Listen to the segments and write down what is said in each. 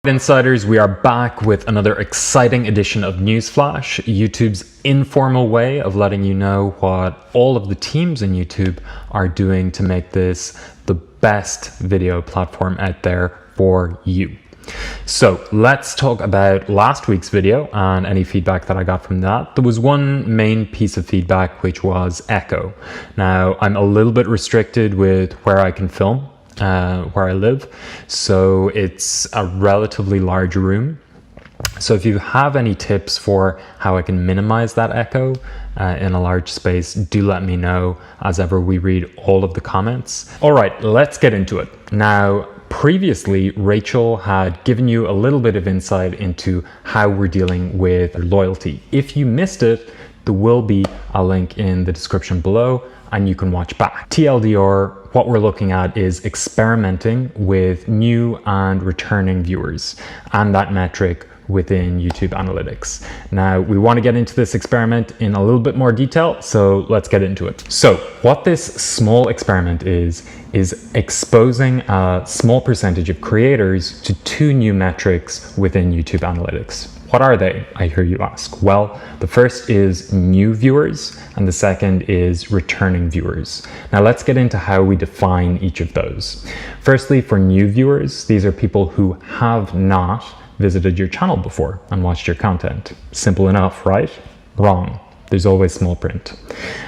Insiders, we are back with another exciting edition of Newsflash, YouTube's informal way of letting you know what all of the teams in YouTube are doing to make this the best video platform out there for you. So let's talk about last week's video and any feedback that I got from that. There was one main piece of feedback, which was echo. Now, I'm a little bit restricted with where I can film. Where I live, so it's a relatively large room. So if you have any tips for how I can minimize that echo in a large space, do let me know. As ever, we read all of the comments. All right, let's get into it. Now, previously, Rachel had given you a little bit of insight into how we're dealing with loyalty. If you missed it, there will be a link in the description below and you can watch back. TLDR, what we're looking at is experimenting with new and returning viewers and that metric within YouTube Analytics. Now, we want to get into this experiment in a little bit more detail, so let's get into it. So what this small experiment is exposing a small percentage of creators to two new metrics within YouTube Analytics. What are they, I hear you ask? Well, the first is new viewers and the second is returning viewers. Now let's get into how we define each of those. Firstly, for new viewers, these are people who have not visited your channel before and watched your content. Simple enough, right? Wrong. There's always small print.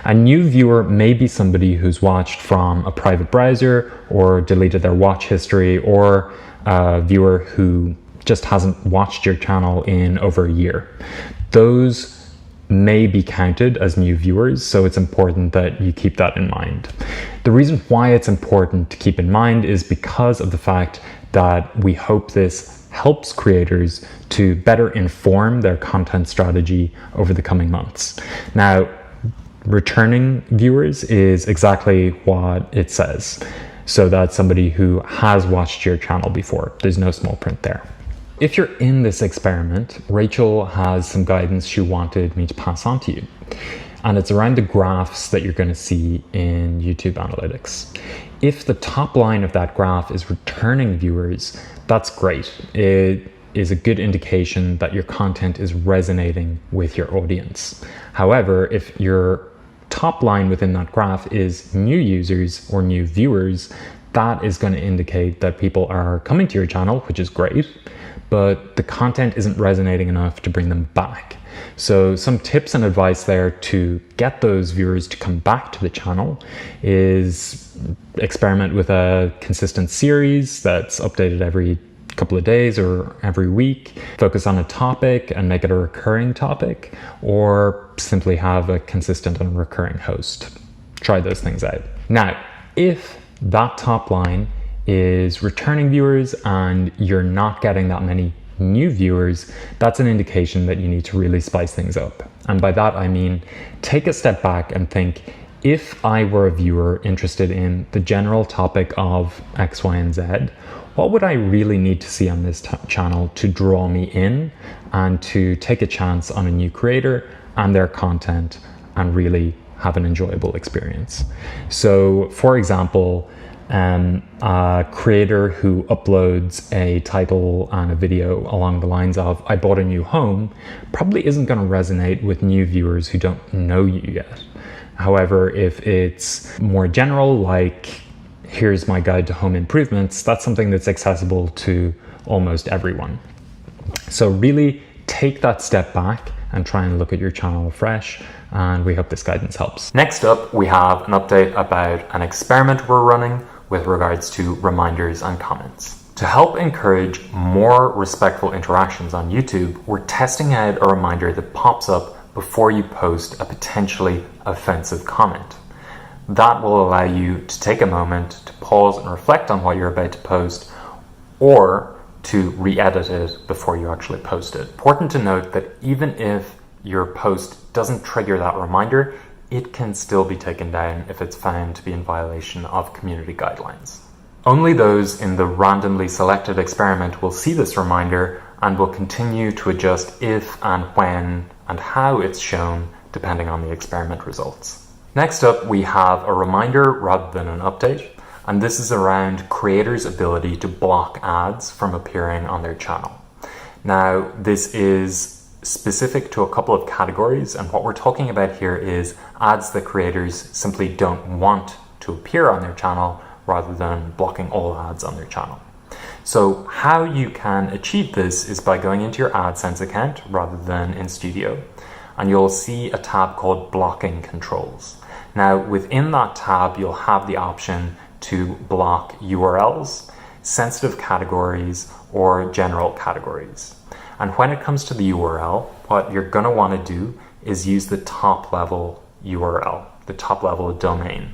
A new viewer may be somebody who's watched from a private browser or deleted their watch history, or a viewer who just hasn't watched your channel in over a year. Those may be counted as new viewers, so it's important that you keep that in mind. The reason why it's important to keep in mind is because of the fact that we hope this helps creators to better inform their content strategy over the coming months. Now, returning viewers is exactly what it says. So that's somebody who has watched your channel before. There's no small print there. If you're in this experiment, Rachel has some guidance she wanted me to pass on to you. And it's around the graphs that you're going to see in YouTube Analytics. If the top line of that graph is returning viewers, that's great. It is a good indication that your content is resonating with your audience. However, if your top line within that graph is new users or new viewers, that is going to indicate that people are coming to your channel, which is great, but the content isn't resonating enough to bring them back. So some tips and advice there to get those viewers to come back to the channel is experiment with a consistent series that's updated every couple of days or every week. Focus on a topic and make it a recurring topic, or simply have a consistent and recurring host. Try those things out. Now, if that top line is returning viewers and you're not getting that many new viewers, that's an indication that you need to really spice things up. And by that I mean, take a step back and think, if I were a viewer interested in the general topic of X, Y, and Z, what would I really need to see on this channel to draw me in and to take a chance on a new creator and their content and really have an enjoyable experience? So for example, a creator who uploads a title and a video along the lines of "I bought a new home" probably isn't going to resonate with new viewers who don't know you yet. However, if it's more general, like "Here's my guide to home improvements," that's something that's accessible to almost everyone. So really take that step back and try and look at your channel afresh, and we hope this guidance helps. Next up, we have an update about an experiment we're running with regards to reminders and comments. To help encourage more respectful interactions on YouTube, we're testing out a reminder that pops up before you post a potentially offensive comment. That will allow you to take a moment to pause and reflect on what you're about to post, or to re-edit it before you actually post it. Important to note that even if your post doesn't trigger that reminder, it can still be taken down if it's found to be in violation of community guidelines. Only those in the randomly selected experiment will see this reminder and will continue to adjust if and when and how it's shown depending on the experiment results. Next up, we have a reminder rather than an update, and this is around creators' ability to block ads from appearing on their channel. Now, this is specific to a couple of categories, and what we're talking about here is ads that creators simply don't want to appear on their channel rather than blocking all ads on their channel. So how you can achieve this is by going into your AdSense account rather than in Studio, and you'll see a tab called Blocking Controls. Now, within that tab, you'll have the option to block URLs, sensitive categories, or general categories. And when it comes to the URL, what you're going to want to do is use the top level URL, the top level domain.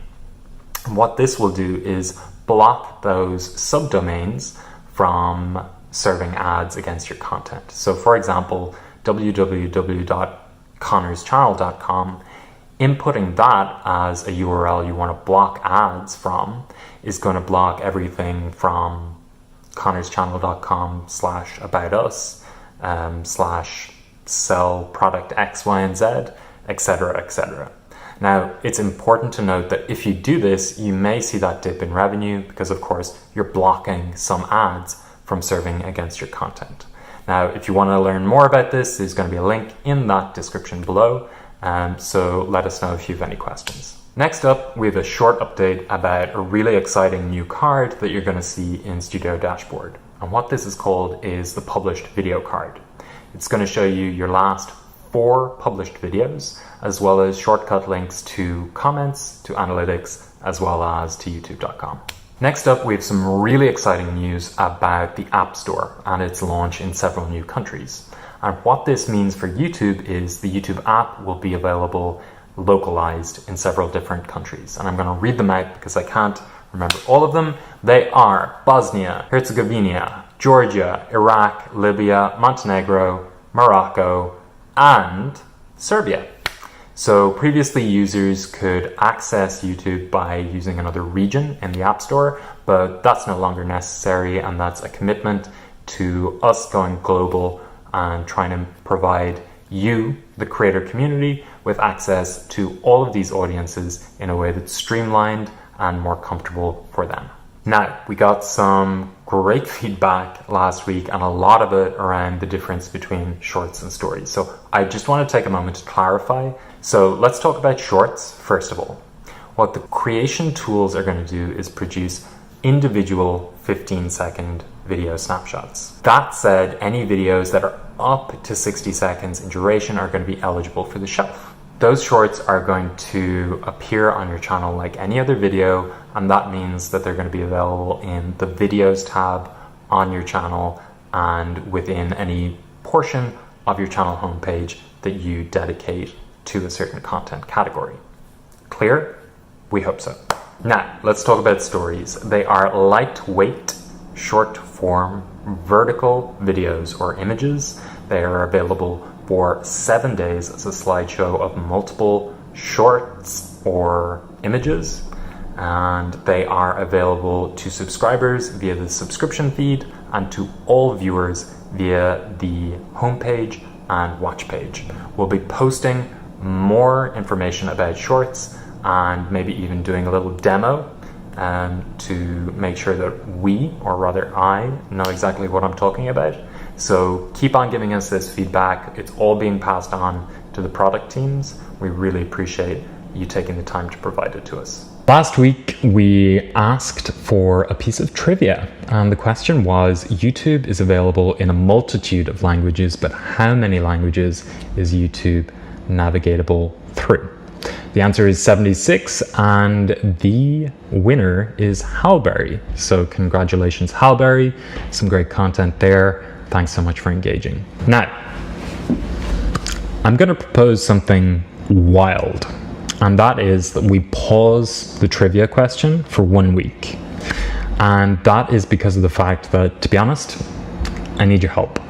And what this will do is block those subdomains from serving ads against your content. So for example, www.connorschannel.com, inputting that as a URL you want to block ads from is going to block everything from connorschannel.com/aboutus, /sell product X, Y, and Z, etc., etc. Now, it's important to note that if you do this, you may see that dip in revenue because, of course, you're blocking some ads from serving against your content. Now, if you want to learn more about this, there's going to be a link in that description below, so let us know if you have any questions. Next up, we have a short update about a really exciting new card that you're going to see in Studio Dashboard. And what this is called is the published video card. It's going to show you your last 4 published videos, as well as shortcut links to comments, to analytics, as well as to youtube.com. Next up, we have some really exciting news about the App Store and its launch in several new countries. And what this means for YouTube is the YouTube app will be available localized in several different countries. And I'm going to read them out because I can't remember all of them. They are Bosnia, Herzegovina, Georgia, Iraq, Libya, Montenegro, Morocco, and Serbia. So previously users could access YouTube by using another region in the App Store, but that's no longer necessary, and that's a commitment to us going global and trying to provide you, the creator community, with access to all of these audiences in a way that's streamlined and more comfortable for them. Now, we got some great feedback last week, and a lot of it around the difference between shorts and stories. So I just want to take a moment to clarify. So let's talk about shorts first of all. What the creation tools are going to do is produce individual 15-second video snapshots. That said, any videos that are up to 60 seconds in duration are going to be eligible for the shelf. Those shorts are going to appear on your channel like any other video, and that means that they're going to be available in the videos tab on your channel and within any portion of your channel homepage that you dedicate to a certain content category. Clear? We hope so. Now, let's talk about stories. They are lightweight, short form, vertical videos or images. They are available for 7 days as a slideshow of multiple shorts or images, and they are available to subscribers via the subscription feed and to all viewers via the homepage and watch page. We'll be posting more information about shorts and maybe even doing a little demo to make sure that we, or rather I, know exactly what I'm talking about. So keep on giving us this feedback. It's all being passed on to the product teams. We really appreciate you taking the time to provide it to us. Last week, we asked for a piece of trivia, and the question was, YouTube is available in a multitude of languages, but how many languages is YouTube navigatable through? The answer is 76, and the winner is Halberry. So congratulations, Halberry. Some great content there. Thanks so much for engaging. Now, I'm going to propose something wild, and that is that we pause the trivia question for 1 week. And that is because of the fact that, to be honest, I need your help.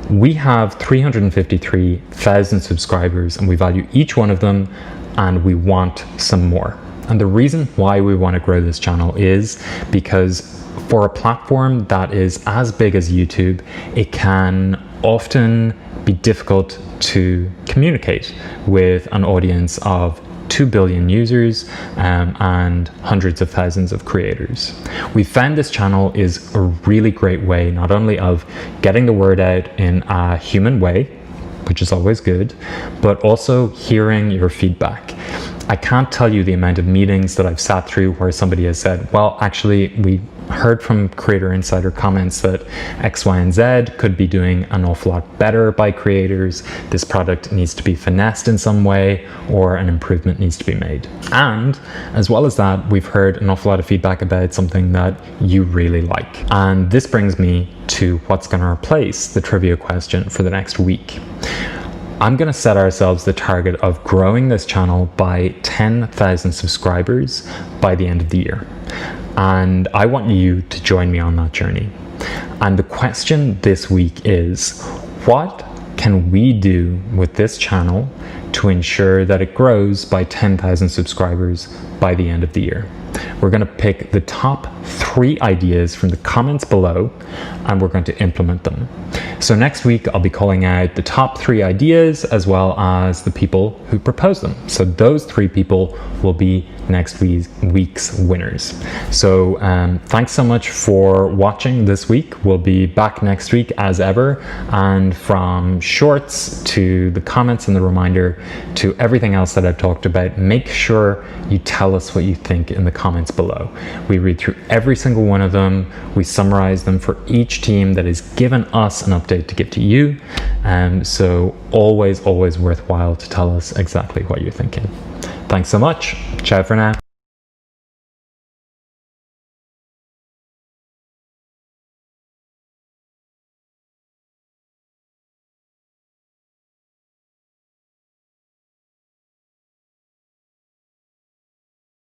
We have 353,000 subscribers, and we value each one of them, and we want some more. And the reason why we want to grow this channel is because for a platform that is as big as YouTube, it can often be difficult to communicate with an audience of 2 billion users and hundreds of thousands of creators. We found this channel is a really great way not only of getting the word out in a human way, which is always good, but also hearing your feedback. I can't tell you the amount of meetings that I've sat through where somebody has said, well, actually, we heard from Creator Insider comments that X, Y, and Z could be doing an awful lot better by creators. This product needs to be finessed in some way, or an improvement needs to be made. And as well as that, we've heard an awful lot of feedback about something that you really like. And this brings me to what's going to replace the trivia question for the next week. I'm going to set ourselves the target of growing this channel by 10,000 subscribers by the end of the year. And I want you to join me on that journey. And the question this week is, what can we do with this channel to ensure that it grows by 10,000 subscribers by the end of the year? We're going to pick the top 3 ideas from the comments below, and we're going to implement them. So next week, I'll be calling out the top 3 ideas as well as the people who proposed them. So those 3 people will be next week's winners. So thanks so much for watching this week. We'll be back next week as ever. And from shorts to the comments and the reminder to everything else that I've talked about, make sure you tell us what you think in the comments below. We read through every single one of them. We summarize them for each team that has given us an update to give to you. So always worthwhile to tell us exactly what you're thinking. Thanks so much. Ciao for now.